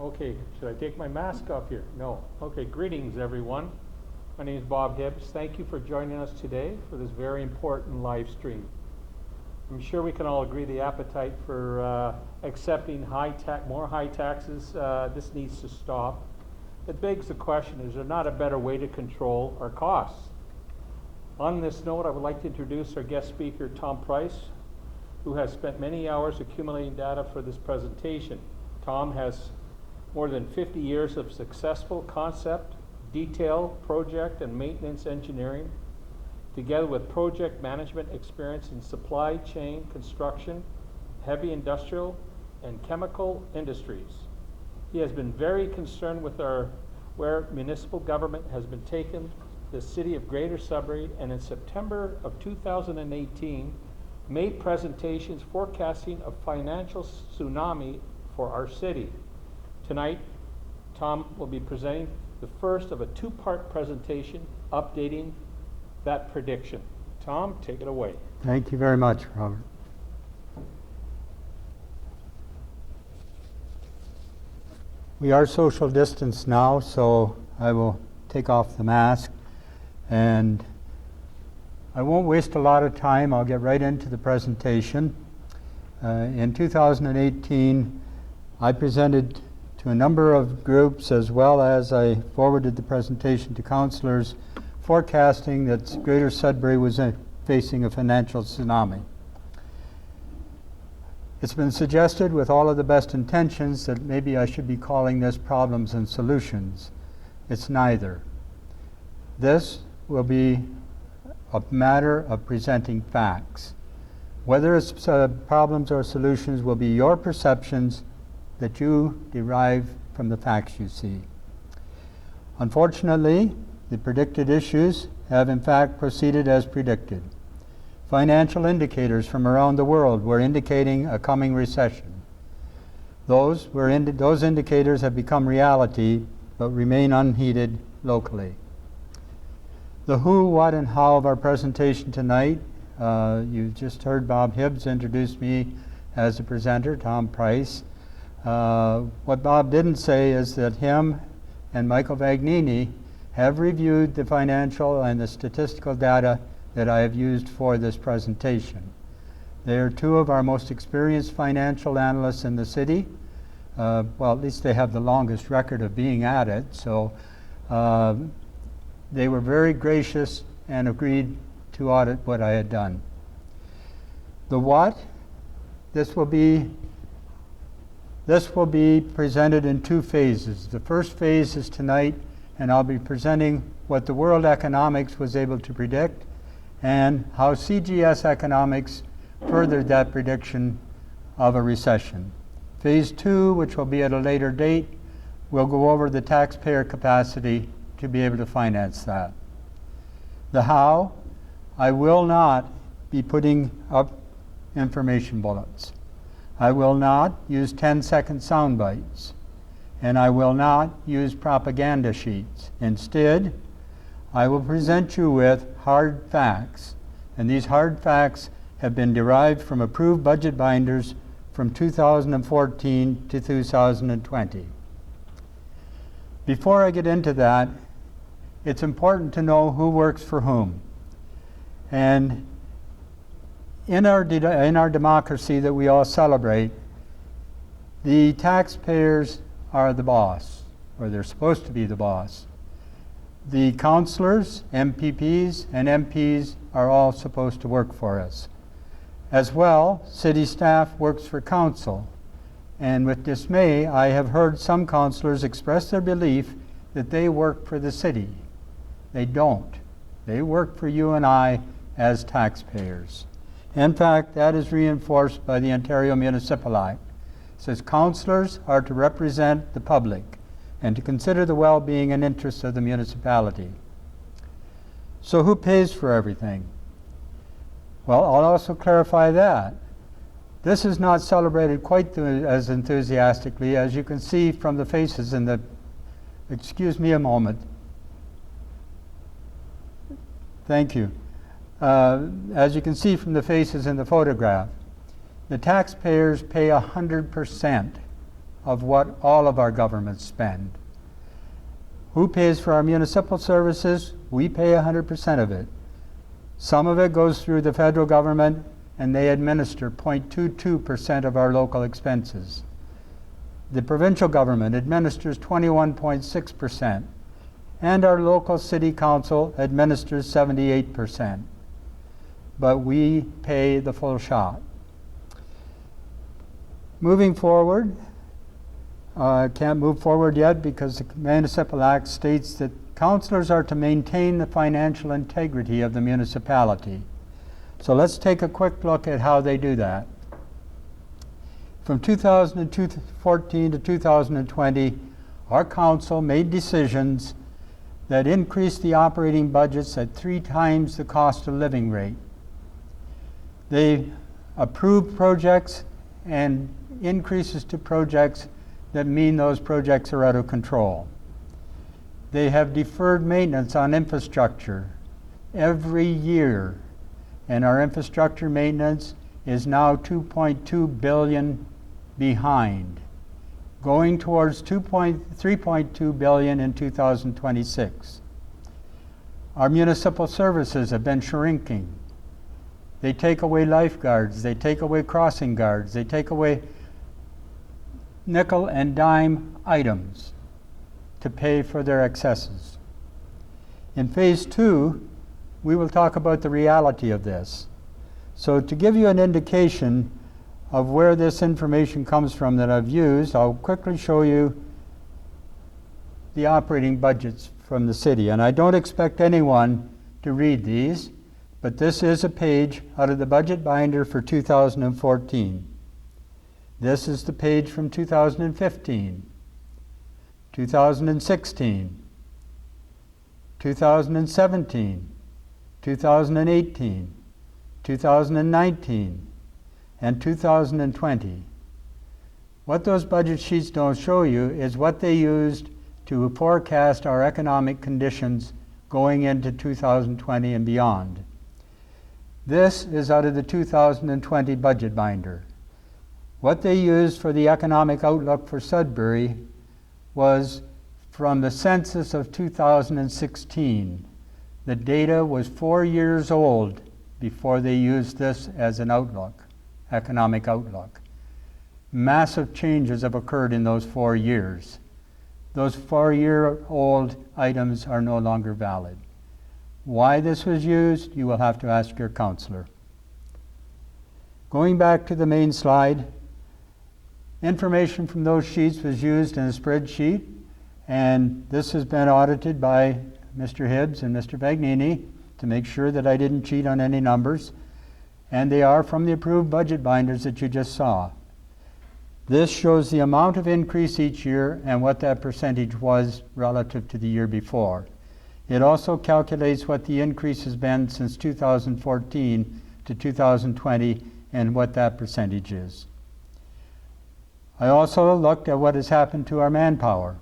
Okay, should I take my mask off here? No. Okay, greetings everyone. My name is Bob Hibbs. Thank you for joining us today for this very important live stream. I'm sure we can all agree the appetite for accepting more high taxes, this needs to stop. It begs the question, is there not a better way to control our costs? On this note, I would like to introduce our guest speaker, Tom Price, who has spent many hours accumulating data for this presentation. Tom has more than 50 years of successful concept, detail, project, and maintenance engineering, together with project management experience in supply chain, construction, heavy industrial, and chemical industries. He has been very concerned with where municipal government has been taken, the city of Greater Sudbury, and in September of 2018, made presentations forecasting a financial tsunami for our city. Tonight, Tom will be presenting the first of a two-part presentation updating that prediction. Tom, take it away. Thank you very much, Robert. We are social distance now, so I will take off the mask, and I won't waste a lot of time. I'll get right into the presentation. In 2018, I presented to a number of groups, as well as I forwarded the presentation to councillors, forecasting that Greater Sudbury was facing a financial tsunami. It's been suggested, with all of the best intentions, that maybe I should be calling this problems and solutions. It's neither. This will be a matter of presenting facts. Whether it's problems or solutions will be your perceptions that you derive from the facts you see. Unfortunately, the predicted issues have in fact proceeded as predicted. Financial indicators from around the world were indicating a coming recession. Those indicators have become reality, but remain unheeded locally. The who, what, and how of our presentation tonight, you just heard Bob Hibbs introduce me as a presenter, Tom Price. What Bob didn't say is that him and Michael Vagnini have reviewed the financial and the statistical data that I have used for this presentation. They are two of our most experienced financial analysts in the city. Well, at least they have the longest record of being at it, so they were very gracious and agreed to audit what I had done. The what? This will be presented in two phases. The first phase is tonight, and I'll be presenting what the world economics was able to predict and how CGS economics furthered that prediction of a recession. Phase two, which will be at a later date, will go over the taxpayer capacity to be able to finance that. The how, I will not be putting up information bullets. I will not use 10-second sound bites, and I will not use propaganda sheets. Instead, I will present you with hard facts, and these hard facts have been derived from approved budget binders from 2014 to 2020. Before I get into that, it's important to know who works for whom. And in our democracy that we all celebrate, the taxpayers are the boss, or they're supposed to be the boss. The councillors, MPPs, and MPs are all supposed to work for us. As well, city staff works for council. And with dismay, I have heard some councillors express their belief that they work for the city. They don't. They work for you and I as taxpayers. In fact, that is reinforced by the Ontario Municipal Act. It says councillors are to represent the public and to consider the well-being and interests of the municipality. So who pays for everything? Well, I'll also clarify that. This is not celebrated quite as enthusiastically as you can see from the faces in the, excuse me a moment. Thank you. As you can see from the faces in the photograph, the taxpayers pay 100% of what all of our governments spend. Who pays for our municipal services? We pay 100% of it. Some of it goes through the federal government, and they administer 0.22% of our local expenses. The provincial government administers 21.6%, and our local city council administers 78%. But we pay the full shot. Moving forward, can't move forward yet because the Municipal Act states that councillors are to maintain the financial integrity of the municipality. So let's take a quick look at how they do that. From 2014 to 2020, our council made decisions that increased the operating budgets at 3 times the cost of living rate. They approved projects and increases to projects that mean those projects are out of control. They have deferred maintenance on infrastructure every year, and our infrastructure maintenance is now $2.2 billion behind, going towards $3.2 billion in 2026. Our municipal services have been shrinking. They take away lifeguards, they take away crossing guards, they take away nickel and dime items to pay for their excesses. In phase 2, we will talk about the reality of this. So to give you an indication of where this information comes from that I've used, I'll quickly show you the operating budgets from the city. And I don't expect anyone to read these, but this is a page out of the budget binder for 2014. This is the page from 2015, 2016, 2017, 2018, 2019, and 2020. What those budget sheets don't show you is what they used to forecast our economic conditions going into 2020 and beyond. This is out of the 2020 budget binder. What they used for the economic outlook for Sudbury was from the census of 2016. The data was 4 years old before they used this as an outlook, economic outlook. Massive changes have occurred in those 4 years. Those 4-year-old items are no longer valid. Why this was used, you will have to ask your counselor. Going back to the main slide, information from those sheets was used in a spreadsheet, and this has been audited by Mr. Hibbs and Mr. Bagnini to make sure that I didn't cheat on any numbers, and they are from the approved budget binders that you just saw. This shows the amount of increase each year and what that percentage was relative to the year before. It also calculates what the increase has been since 2014 to 2020 and what that percentage is. I also looked at what has happened to our manpower,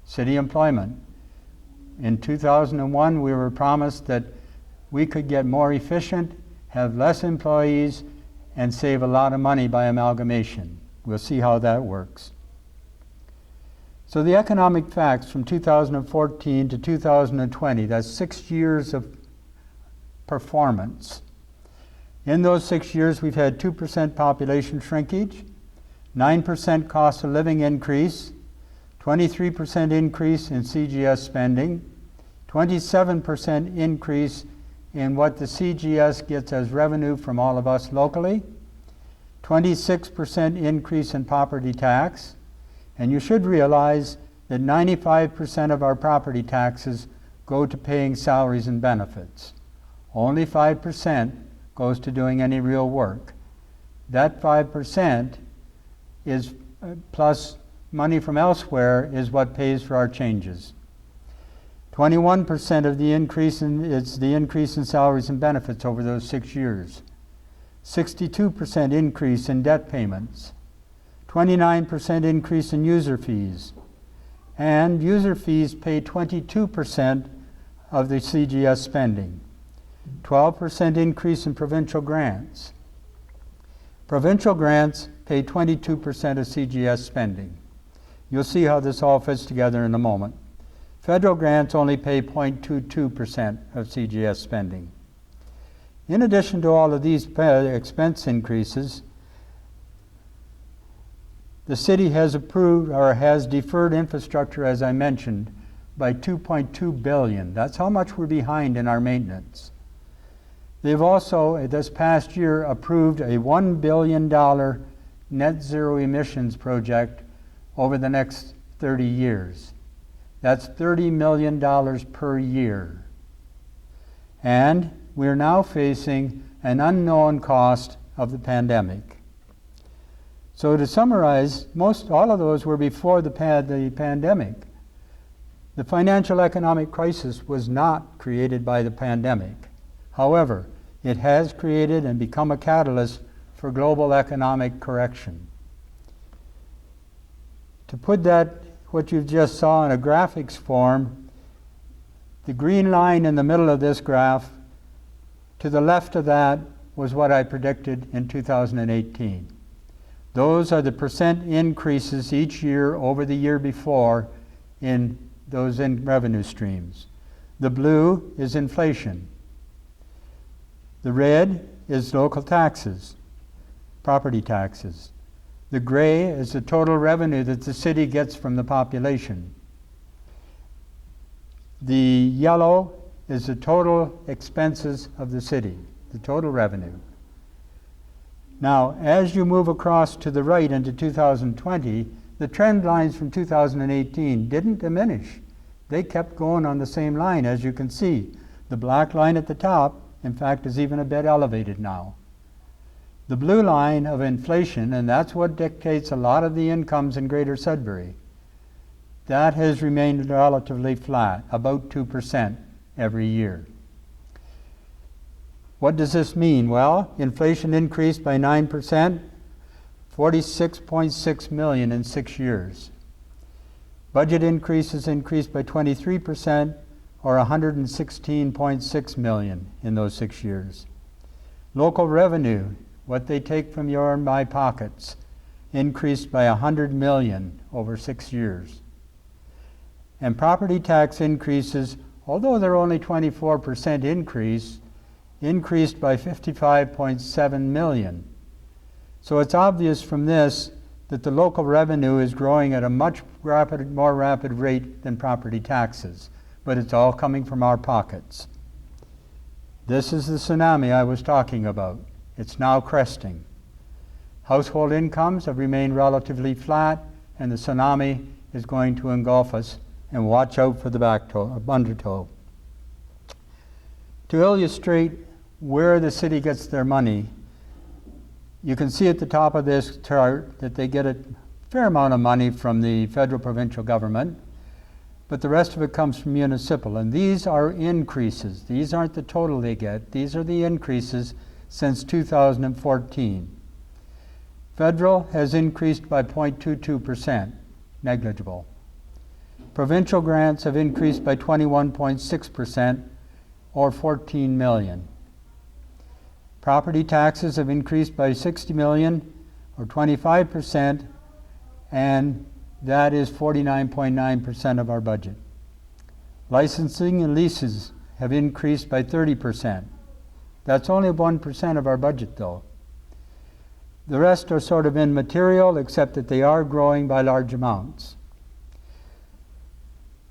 city employment. In 2001, we were promised that we could get more efficient, have less employees, and save a lot of money by amalgamation. We'll see how that works. So the economic facts from 2014 to 2020, that's 6 years of performance. In those 6 years, we've had 2% population shrinkage, 9% cost of living increase, 23% increase in CGS spending, 27% increase in what the CGS gets as revenue from all of us locally, 26% increase in property tax, and you should realize that 95% of our property taxes go to paying salaries and benefits. Only 5% goes to doing any real work. That 5% is plus money from elsewhere is what pays for our changes. 21% of the increase is the increase in salaries and benefits over those 6 years. 62% increase in debt payments. 29% increase in user fees. And user fees pay 22% of the CGS spending. 12% increase in provincial grants. Provincial grants pay 22% of CGS spending. You'll see how this all fits together in a moment. Federal grants only pay 0.22% of CGS spending. In addition to all of these expense increases, the city has approved or has deferred infrastructure, as I mentioned, by $2.2 billion. That's how much we're behind in our maintenance. They've also, this past year, approved a $1 billion net zero emissions project over the next 30 years. That's $30 million per year. And we're now facing an unknown cost of the pandemic. So to summarize, all of those were before the pandemic. The financial economic crisis was not created by the pandemic. However, it has created and become a catalyst for global economic correction. To put that, what you just saw in a graphics form, the green line in the middle of this graph, to the left of that was what I predicted in 2018. Those are the percent increases each year over the year before in those revenue streams. The blue is inflation. The red is local taxes, property taxes. The gray is the total revenue that the city gets from the population. The yellow is the total expenses of the city, the total revenue. Now, as you move across to the right into 2020, the trend lines from 2018 didn't diminish. They kept going on the same line, as you can see. The black line at the top, in fact, is even a bit elevated now. The blue line of inflation, and that's what dictates a lot of the incomes in Greater Sudbury, that has remained relatively flat, about 2% every year. What does this mean? Well, inflation increased by 9%, $46.6 million in 6 years. Budget increases increased by 23%, or $116.6 million in those 6 years. Local revenue, what they take from your and my pockets, increased by $100 million over 6 years. And property tax increases, although they're only 24% increase, increased by $55.7 million. So it's obvious from this that the local revenue is growing at a much more rapid rate than property taxes, but it's all coming from our pockets. This is the tsunami I was talking about. It's now cresting. Household incomes have remained relatively flat, and the tsunami is going to engulf us, and watch out for the undertow. To illustrate where the city gets their money, you can see at the top of this chart that they get a fair amount of money from the federal provincial government, but the rest of it comes from municipal. And these are increases. These aren't the total they get. These are the increases since 2014. Federal has increased by 0.22%, negligible. Provincial grants have increased by 21.6%, or $14 million. Property taxes have increased by $60 million, or 25%, and that is 49.9% of our budget. Licensing and leases have increased by 30%. That's only 1% of our budget, though. The rest are sort of immaterial, except that they are growing by large amounts.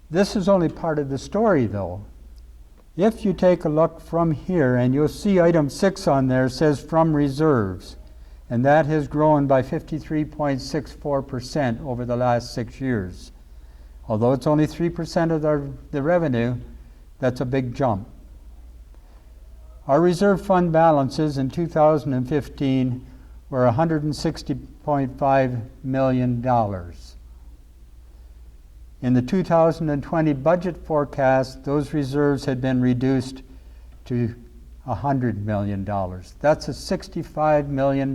This is only part of the story, though. If you take a look from here, and you'll see item 6 on there says from reserves, and that has grown by 53.64% over the last 6 years. Although it's only 3% of the revenue, that's a big jump. Our reserve fund balances in 2015 were $160.5 million. In the 2020 budget forecast, those reserves had been reduced to $100 million. That's a $65 million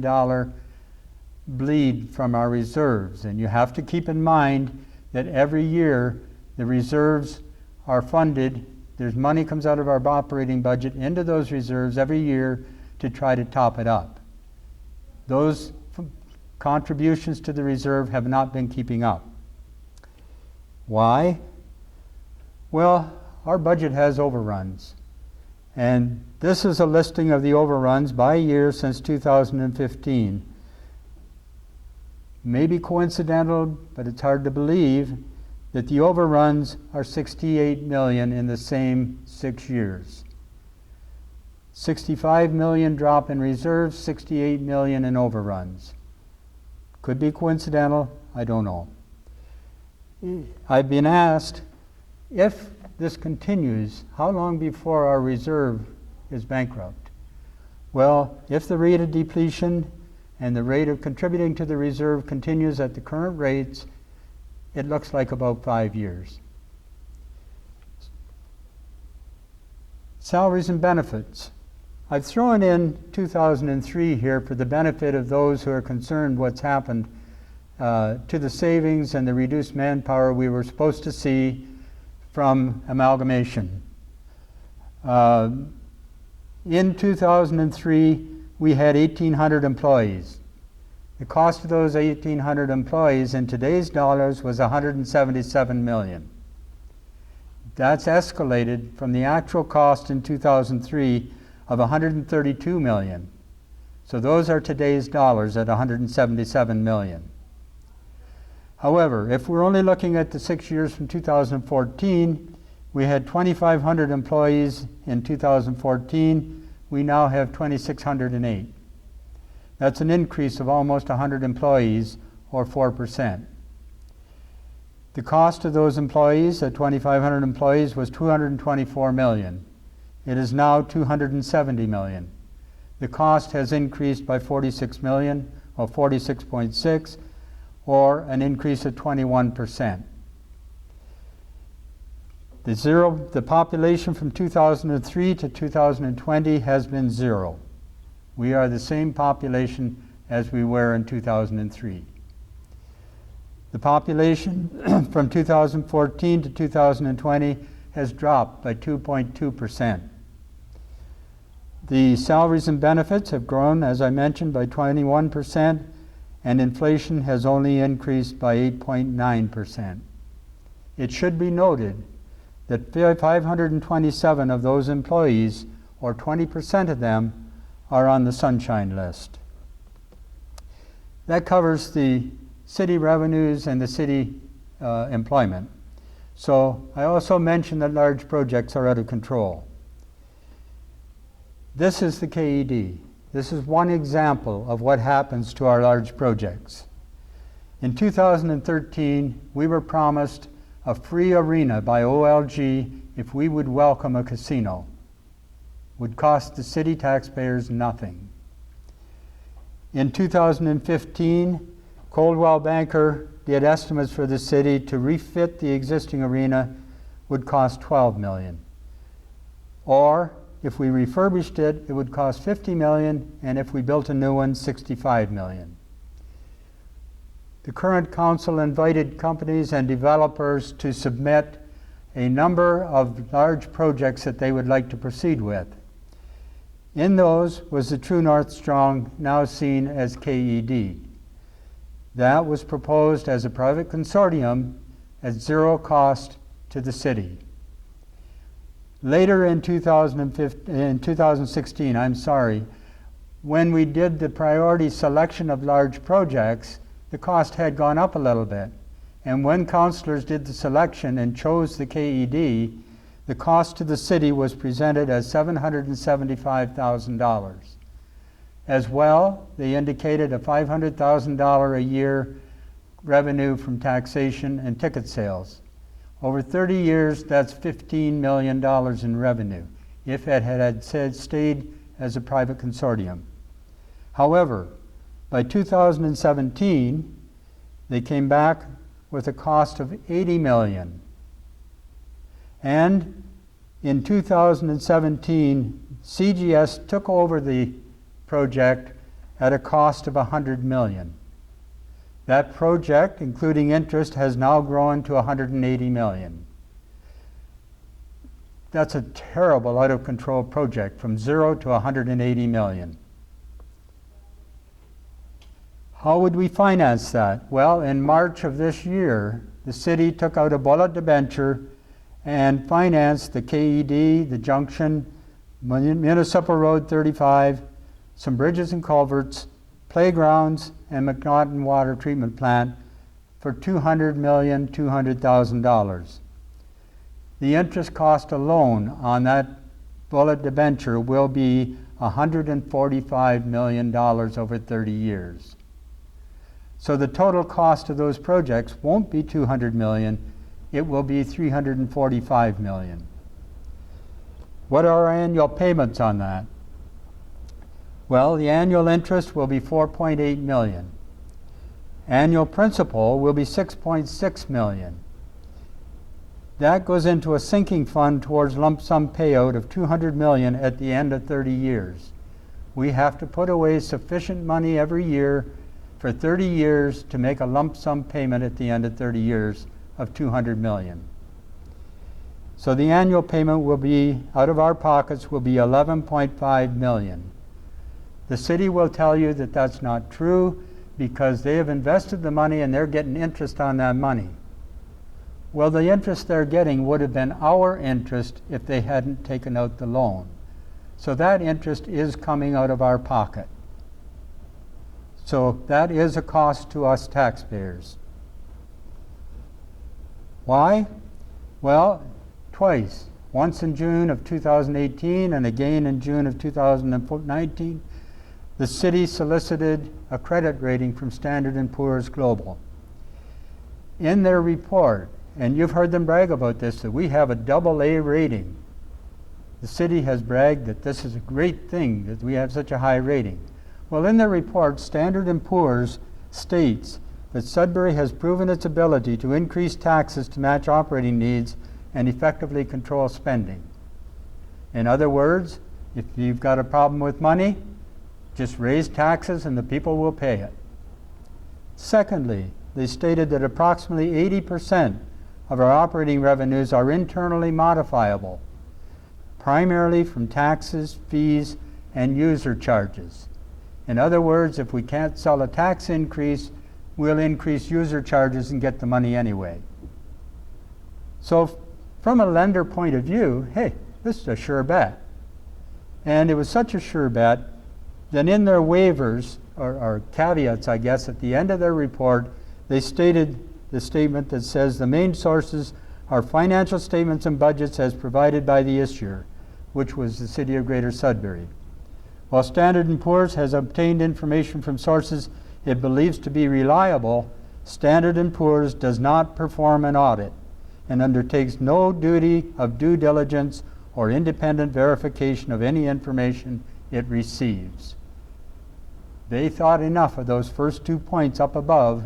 bleed from our reserves. And you have to keep in mind that every year the reserves are funded. There's money comes out of our operating budget into those reserves every year to try to top it up. Those contributions to the reserve have not been keeping up. Why? Well, our budget has overruns. And this is a listing of the overruns by year since 2015. Maybe coincidental, but it's hard to believe that the overruns are 68 million in the same 6 years. 65 million drop in reserves, 68 million in overruns. Could be coincidental, I don't know. I've been asked, if this continues, how long before our reserve is bankrupt? Well, if the rate of depletion and the rate of contributing to the reserve continues at the current rates, it looks like about 5 years. Salaries and benefits. I've thrown in 2003 here for the benefit of those who are concerned what's happened to the savings and the reduced manpower we were supposed to see from amalgamation. In 2003, we had 1,800 employees. The cost of those 1,800 employees in today's dollars was $177 million. That's escalated from the actual cost in 2003 of $132 million. So those are today's dollars at $177 million. However, if we're only looking at the 6 years from 2014, we had 2,500 employees in 2014. We now have 2,608. That's an increase of almost 100 employees, or 4%. The cost of those employees, at 2,500 employees, was $224 million. It is now $270 million. The cost has increased by $46 million, or 46.6, or an increase of 21%. The population from 2003 to 2020 has been zero. We are the same population as we were in 2003. The population from 2014 to 2020 has dropped by 2.2%. The salaries and benefits have grown, as I mentioned, by 21%, and inflation has only increased by 8.9%. It should be noted that 527 of those employees, or 20% of them, are on the sunshine list. That covers the city revenues and the city employment. So I also mentioned that large projects are out of control. This is the KED. This is one example of what happens to our large projects. In 2013, we were promised a free arena by OLG if we would welcome a casino. Would cost the city taxpayers nothing. In 2015, Coldwell Banker did estimates for the city to refit the existing arena would cost $12 million. Or if we refurbished it, it would cost $50 million, and if we built a new one, $65 million. The current council invited companies and developers to submit a number of large projects that they would like to proceed with. In those was the True North Strong, now seen as KED. That was proposed as a private consortium at zero cost to the city. Later in 2016, when we did the priority selection of large projects, the cost had gone up a little bit. And when councilors did the selection and chose the KED, the cost to the city was presented as $775,000. As well, they indicated a $500,000 a year revenue from taxation and ticket sales. Over 30 years, that's $15 million in revenue, if it had stayed as a private consortium. However, by 2017, they came back with a cost of $80 million. And in 2017, CGS took over the project at a cost of $100 million. That project, including interest, has now grown to $180 million. That's a terrible, out of control project, from zero to $180 million. How would we finance that? Well, in March of this year, the city took out a bullet debenture and financed the KED, the junction, Municipal Road 35, some bridges and culverts, playgrounds, and McNaughton Water Treatment Plant for $200,200,000. The interest cost alone on that bullet debenture will be $145 million over 30 years. So the total cost of those projects won't be $200 million, it will be $345 million. What are our annual payments on that? Well, the annual interest will be $4.8 million. Annual principal will be $6.6 million. That goes into a sinking fund towards lump sum payout of $200 million at the end of 30 years. We have to put away sufficient money every year for 30 years to make a lump sum payment at the end of 30 years of $200 million. So the annual payment will be, out of our pockets, will be $11.5 million. The city will tell you that that's not true because they have invested the money and they're getting interest on that money. Well, the interest they're getting would have been our interest if they hadn't taken out the loan. So that interest is coming out of our pocket. So that is a cost to us taxpayers. Why? Well, twice. Once in June of 2018 and again in June of 2019, the city solicited a credit rating from Standard & Poor's Global. In their report, and you've heard them brag about this, that we have a AA rating. The city has bragged that this is a great thing, that we have such a high rating. Well, in their report, Standard & Poor's states that Sudbury has proven its ability to increase taxes to match operating needs and effectively control spending. In other words, if you've got a problem with money, just raise taxes and the people will pay it. Secondly, they stated that approximately 80% of our operating revenues are internally modifiable, primarily from taxes, fees, and user charges. In other words, if we can't sell a tax increase, we'll increase user charges and get the money anyway. So from a lender point of view, hey, this is a sure bet. And it was such a sure bet that in their waivers, or caveats, I guess, at the end of their report, they stated the statement that says the main sources are financial statements and budgets as provided by the issuer, which was the City of Greater Sudbury. While Standard & Poor's has obtained information from sources it believes to be reliable, Standard & Poor's does not perform an audit and undertakes no duty of due diligence or independent verification of any information it receives. They thought enough of those first 2 points up above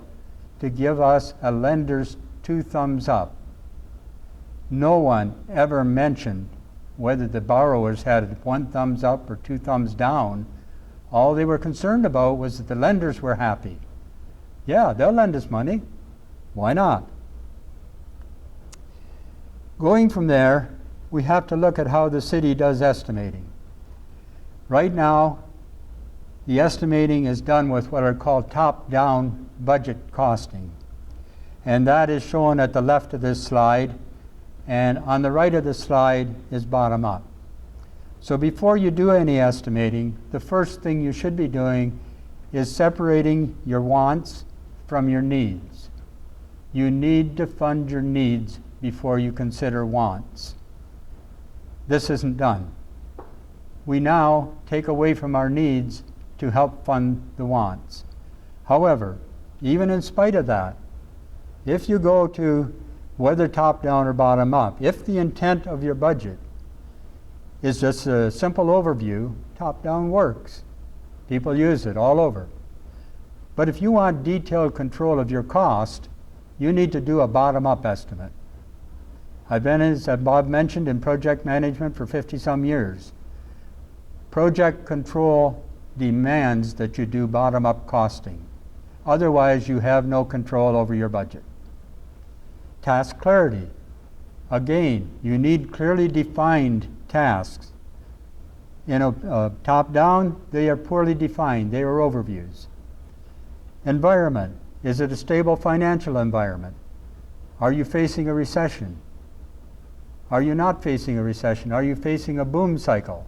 to give us a lender's 2 thumbs up. No one ever mentioned whether the borrowers had 1 thumbs up or 2 thumbs down. All they were concerned about was that the lenders were happy. Yeah, they'll lend us money. Why not? Going from there, we have to look at how the city does estimating. Right now, the estimating is done with what are called top-down budget costing. And that is shown at the left of this slide, and on the right of the slide is bottom-up. So before you do any estimating, the first thing you should be doing is separating your wants from your needs. You need to fund your needs before you consider wants. This isn't done. We now take away from our needs to help fund the wants. However, even in spite of that, if you go to whether top-down or bottom-up, if the intent of your budget is just a simple overview, top-down works. People use it all over. But if you want detailed control of your cost, you need to do a bottom-up estimate. I've been, as Bob mentioned, in project management for 50-some years. Project control demands that you do bottom-up costing. Otherwise, you have no control over your budget. Task clarity. Again, you need clearly defined tasks. In a top-down, they are poorly defined. They are overviews. Environment. Is it a stable financial environment? Are you facing a recession? Are you not facing a recession? Are you facing a boom cycle?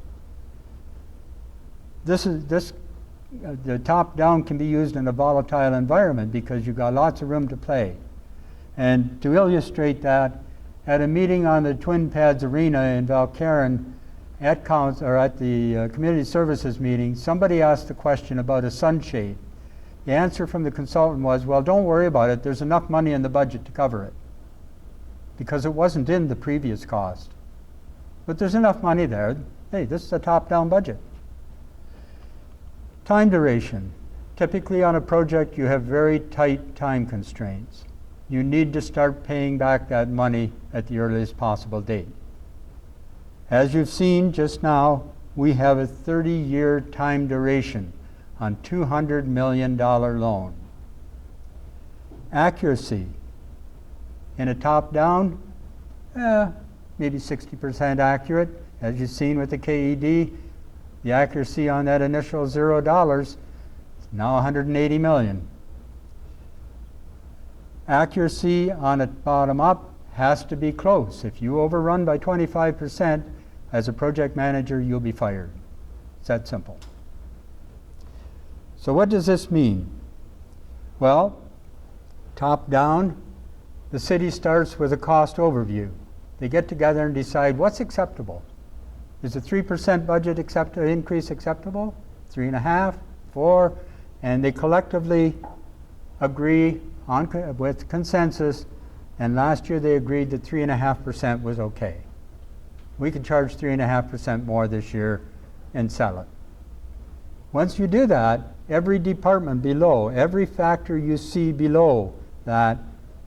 The top-down can be used in a volatile environment because you've got lots of room to play. And to illustrate that, at a meeting on the Twin Pads Arena in Valcarin, at the community services meeting, somebody asked the question about a sunshade. The answer from the consultant was, well, don't worry about it. There's enough money in the budget to cover it, because it wasn't in the previous cost. But there's enough money there. Hey, this is a top-down budget. Time duration. Typically on a project, you have very tight time constraints. You need to start paying back that money at the earliest possible date. As you've seen just now, we have a 30-year time duration on $200 million loan. Accuracy. In a top-down, maybe 60% accurate. As you've seen with the KED, the accuracy on that initial $0 is now $180 million. Accuracy on a bottom-up has to be close. If you overrun by 25%, as a project manager, you'll be fired. It's that simple. So what does this mean? Well, top-down, the city starts with a cost overview. They get together and decide what's acceptable. Is a 3% budget increase acceptable? 3.5%, 4%, and they collectively agree with consensus, and last year they agreed that 3.5% was okay. We could charge 3.5% more this year and sell it. Once you do that, every department below, every factor you see below that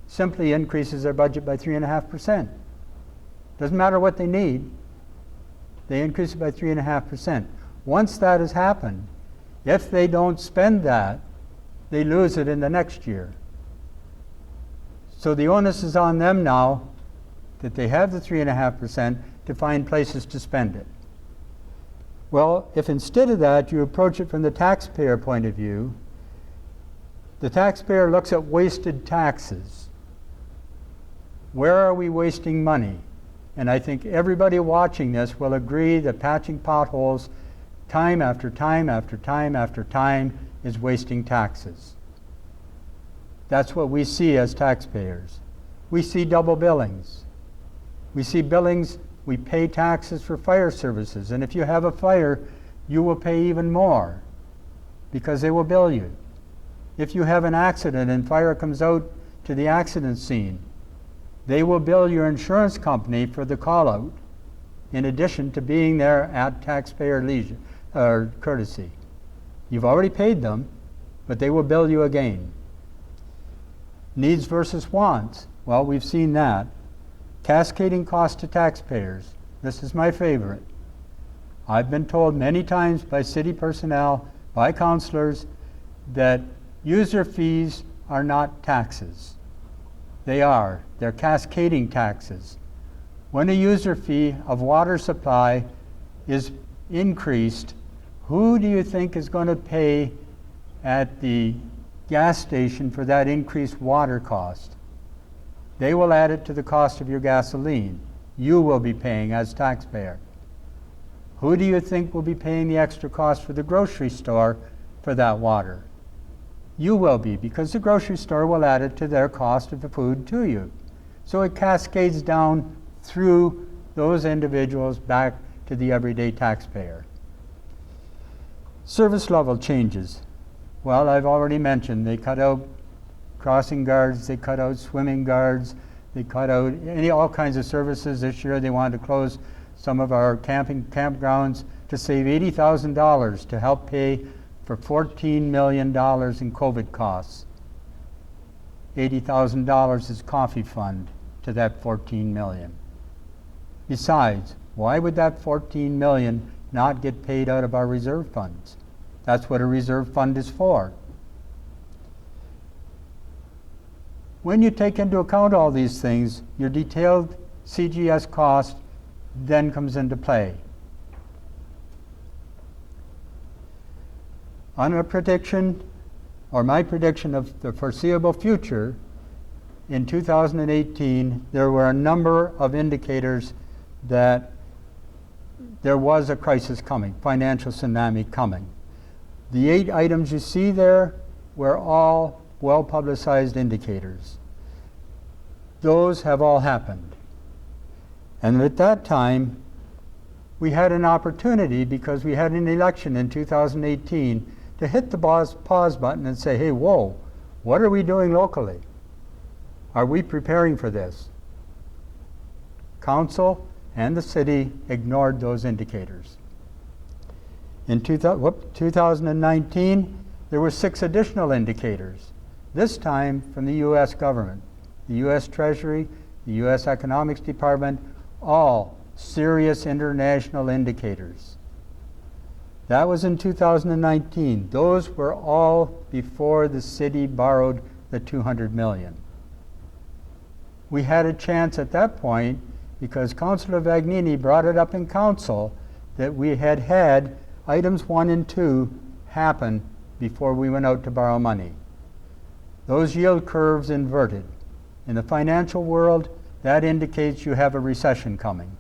simply increases their budget by 3.5%. Doesn't matter what they need, they increase it by 3.5%. Once that has happened, if they don't spend that, they lose it in the next year. So the onus is on them now that they have the 3.5% to find places to spend it. Well, if instead of that you approach it from the taxpayer point of view, the taxpayer looks at wasted taxes. Where are we wasting money? And I think everybody watching this will agree that patching potholes time after time after time after time is wasting taxes. That's what we see as taxpayers. We see double billings. We see billings. We pay taxes for fire services, and if you have a fire, you will pay even more because they will bill you. If you have an accident and fire comes out to the accident scene, they will bill your insurance company for the call-out in addition to being there at taxpayer leisure or courtesy. You've already paid them, but they will bill you again. Needs versus wants. Well, we've seen that. Cascading costs to taxpayers. This is my favorite. I've been told many times by city personnel, by councilors, that user fees are not taxes. They are. They're cascading taxes. When a user fee of water supply is increased, who do you think is going to pay at the gas station for that increased water cost? They will add it to the cost of your gasoline. You will be paying as taxpayer. Who do you think will be paying the extra cost for the grocery store for that water? You will be, because the grocery store will add it to their cost of the food to you. So it cascades down through those individuals back to the everyday taxpayer. Service level changes. Well, I've already mentioned they cut out crossing guards, they cut out swimming guards, they cut out all kinds of services. This year they wanted to close some of our campgrounds to save $80,000 to help pay for $14 million in COVID costs. $80,000 is coffee fund to that $14 million. Besides, why would that $14 million not get paid out of our reserve funds? That's what a reserve fund is for. When you take into account all these things, your detailed CGS cost then comes into play. On a prediction, or my prediction of the foreseeable future, in 2018, there were a number of indicators that there was a crisis coming, financial tsunami coming. The 8 items you see there were all well-publicized indicators. Those have all happened. And at that time, we had an opportunity, because we had an election in 2018, to hit the pause button and say, hey, whoa, what are we doing locally? Are we preparing for this? Council and the city ignored those indicators. In 2019, there were 6 additional indicators, this time from the U.S. government, the U.S. Treasury, the U.S. Economics Department, all serious international indicators. That was in 2019. Those were all before the city borrowed the $200 million. We had a chance at that point, because Councillor Vagnini brought it up in council, that we had had items 1 and 2 happen before we went out to borrow money. Those yield curves inverted. In the financial world, that indicates you have a recession coming.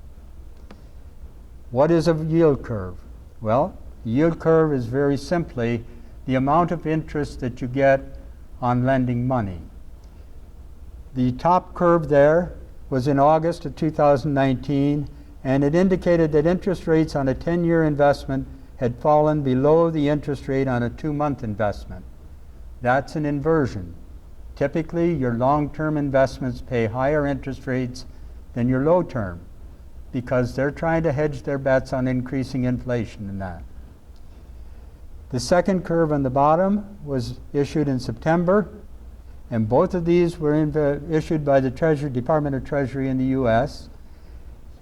What is a yield curve? Well, the yield curve is very simply the amount of interest that you get on lending money. The top curve there was in August of 2019, and it indicated that interest rates on a 10-year investment had fallen below the interest rate on a 2-month investment. That's an inversion. Typically, your long-term investments pay higher interest rates than your low-term, because they're trying to hedge their bets on increasing inflation in that. The second curve on the bottom was issued in September, and both of these were issued by the Department of Treasury in the U.S.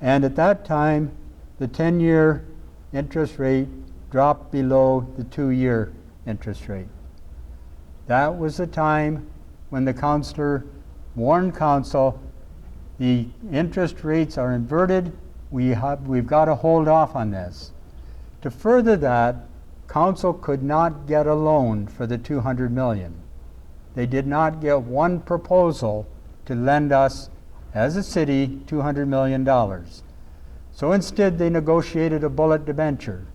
And at that time, the 10-year interest rate dropped below the 2-year interest rate. That was the time when the councillor warned council, the interest rates are inverted, we've got to hold off on this. To further that, council could not get a loan for the $200 million. They did not get one proposal to lend us, as a city, $200 million. So instead, they negotiated a bullet debenture,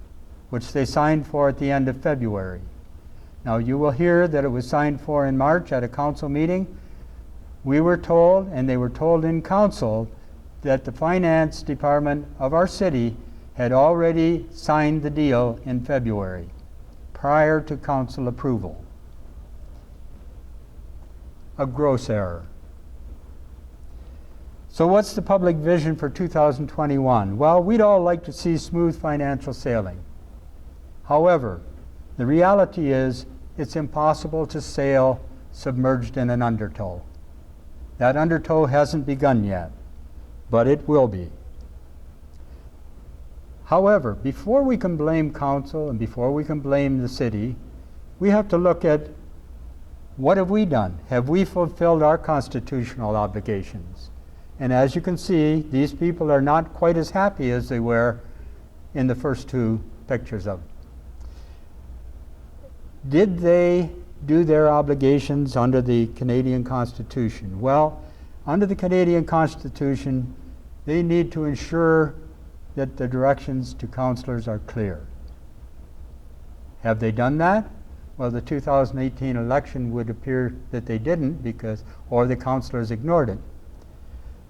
which they signed for at the end of February. Now, you will hear that it was signed for in March at a council meeting. We were told, and they were told in council, that the finance department of our city had already signed the deal in February, prior to council approval. A gross error. So what's the public vision for 2021? Well, we'd all like to see smooth financial sailing. However, the reality is it's impossible to sail submerged in an undertow. That undertow hasn't begun yet, but it will be. However, before we can blame council and before we can blame the city, we have to look at what have we done? Have we fulfilled our constitutional obligations? And as you can see, these people are not quite as happy as they were in the first 2 pictures of it. Did they do their obligations under the Canadian Constitution? Well, under the Canadian Constitution, they need to ensure that the directions to councillors are clear. Have they done that? Well, the 2018 election would appear that they didn't, or the councillors ignored it.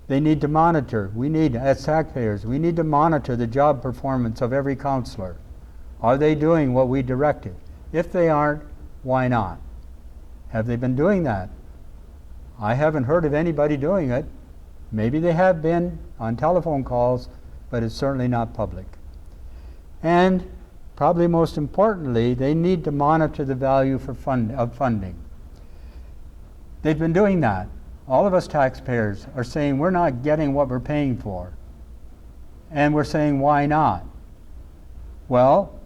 They need to monitor. We need, as taxpayers, we need to monitor the job performance of every councillor. Are they doing what we directed? If they aren't, why not? Have they been doing that? I haven't heard of anybody doing it. Maybe they have been on telephone calls, but it's certainly not public. And probably most importantly, they need to monitor the value of funding. They've been doing that. All of us taxpayers are saying we're not getting what we're paying for. And we're saying, why not? Well,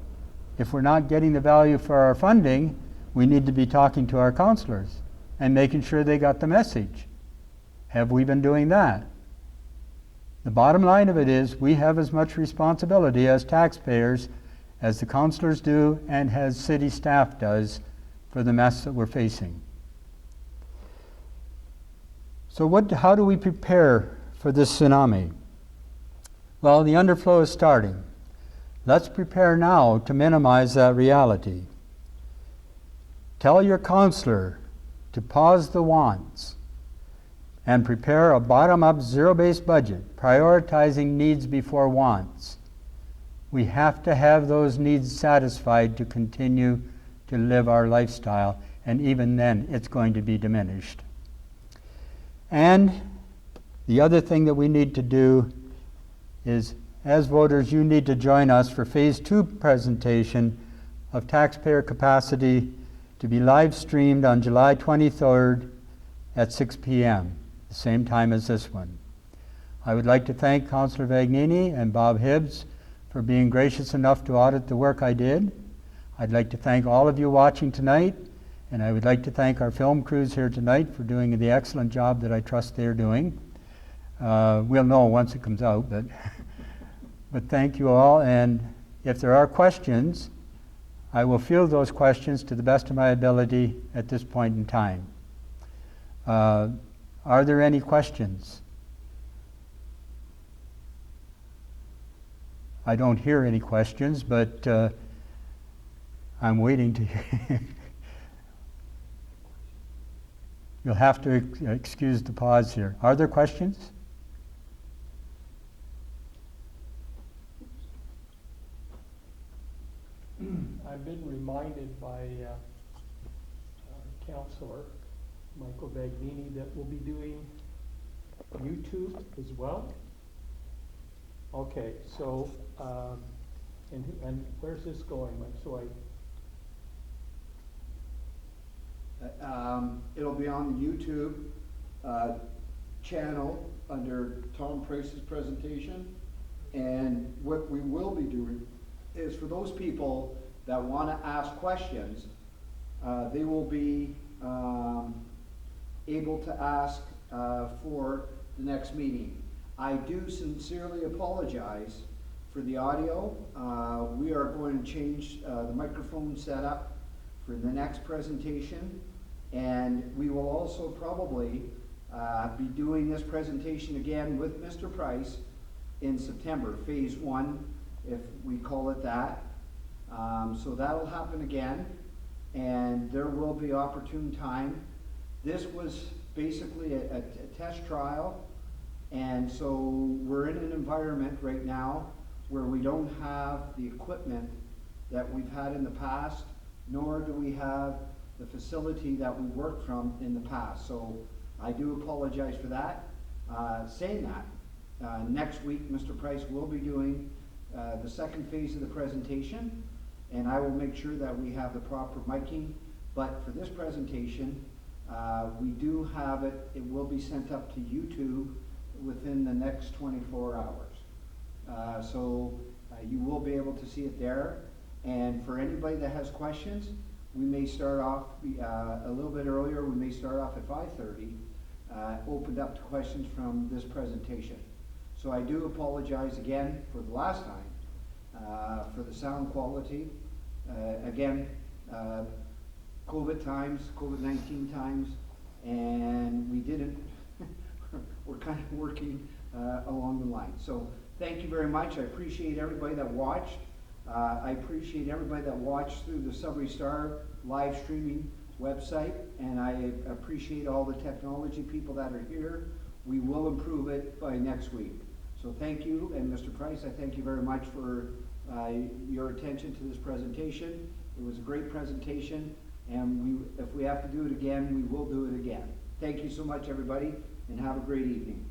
if we're not getting the value for our funding, we need to be talking to our councillors and making sure they got the message. Have we been doing that? The bottom line of it is we have as much responsibility as taxpayers as the councillors do and as city staff does for the mess that we're facing. So how do we prepare for this tsunami? Well, the underflow is starting. Let's prepare now to minimize that reality. Tell your counselor to pause the wants and prepare a bottom-up zero-based budget, prioritizing needs before wants. We have to have those needs satisfied to continue to live our lifestyle, and even then it's going to be diminished. And the other thing that we need to do is, as voters, you need to join us for Phase 2 presentation of taxpayer capacity to be live streamed on July 23rd at 6 p.m., the same time as this one. I would like to thank Councillor Vagnini and Bob Hibbs for being gracious enough to audit the work I did. I'd like to thank all of you watching tonight, and I would like to thank our film crews here tonight for doing the excellent job that I trust they're doing. We'll know once it comes out, but thank you all, and if there are questions, I will field those questions to the best of my ability at this point in time. Are there any questions? I don't hear any questions, but I'm waiting to hear. You'll have to excuse the pause here. Are there questions? I've been reminded by Councillor Michael Vagnini that we'll be doing YouTube as well. Okay, so and where's this going, Mike? So it'll be on the YouTube channel under Tom Price's presentation, and what we will be doing is for those people that want to ask questions, they will be able to ask for the next meeting. I do sincerely apologize for the audio. We are going to change the microphone setup for the next presentation, and we will also probably be doing this presentation again with Mr. Price in September, Phase 1, if we call it that. So that'll happen again, and there will be opportune time. This was basically a test trial, and so we're in an environment right now where we don't have the equipment that we've had in the past, nor do we have the facility that we worked from in the past. So I do apologize for that. Saying that, next week Mr. Price will be doing the second phase of the presentation, and I will make sure that we have the proper miking. But for this presentation, we do have it. It will be sent up to YouTube within the next 24 hours. So you will be able to see it there. And for anybody that has questions, we may start off a little bit earlier. We may start off at 5:30, opened up to questions from this presentation. So I do apologize again for the last time for the sound quality. Again, COVID times, COVID-19 times, and we didn't, we're kind of working along the line. So thank you very much. I appreciate everybody that watched. I appreciate everybody that watched through the Sudbury Star live streaming website, and I appreciate all the technology people that are here. We will improve it by next week. So thank you, and Mr. Price, I thank you very much for your attention to this presentation. It was a great presentation, and if we have to do it again, we will do it again. Thank you so much, everybody, and have a great evening.